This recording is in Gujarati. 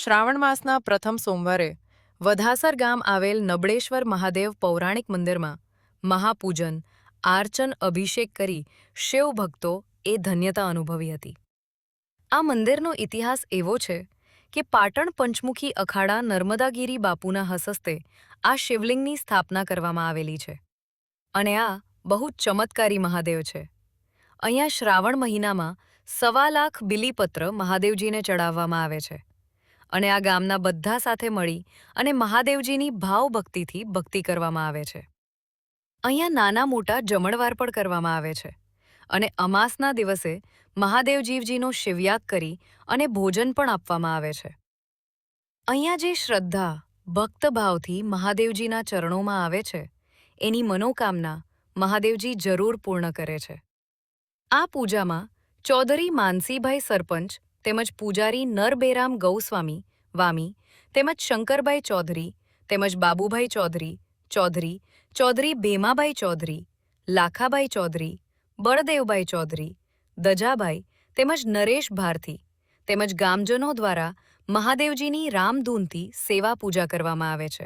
શ્રાવણ માસના પ્રથમ સોમવારે વધાસર ગામ આવેલ નબળેશ્વર મહાદેવ પૌરાણિક મંદિરમાં મહાપૂજન, આર્ચન, અભિષેક કરી શિવ ભક્તો એ ધન્યતા અનુભવી હતી. આ મંદિરનો ઇતિહાસ એવો છે કે પાટણ પંચમુખી અખાડા નર્મદાગીરી બાપુના હસ્તે આ શિવલિંગની સ્થાપના કરવામાં આવેલી છે અને આ બહુ ચમત્કારી મહાદેવ છે. અહીંયા શ્રાવણ મહિનામાં 1.25 બિલીપત્ર મહાદેવજીને ચડાવવામાં આવે છે અને આ ગામના બધા સાથે મળી અને મહાદેવજીની ભાવભક્તિથી ભક્તિ કરવામાં આવે છે. અહીંયા નાના મોટા જમણવાર પણ કરવામાં આવે છે અને અમાસના દિવસે મહાદેવજીવજીનો શિવયાગ કરી અને ભોજન પણ આપવામાં આવે છે. અહીંયા જે શ્રદ્ધા, ભક્તભાવથી મહાદેવજીના ચરણોમાં આવે છે એની મનોકામના મહાદેવજી જરૂર પૂર્ણ કરે છે. આ પૂજામાં ચૌધરી માનસીભાઈ સરપંચ તેમજ પૂજારી નરબેરામ ગૌસ્વામી વામી તેમજ શંકરભાઈ ચૌધરી તેમજ બાબુભાઈ ચૌધરી ચૌધરી ચૌધરી ભેમાભાઈ ચૌધરી લાખાભાઈ ચૌધરી બળદેવભાઈ ચૌધરી દજાભાઈ તેમજ નરેશ ભારથી તેમજ ગામજનો દ્વારા મહાદેવજીની રામધૂનથી સેવા પૂજા કરવામાં આવે છે.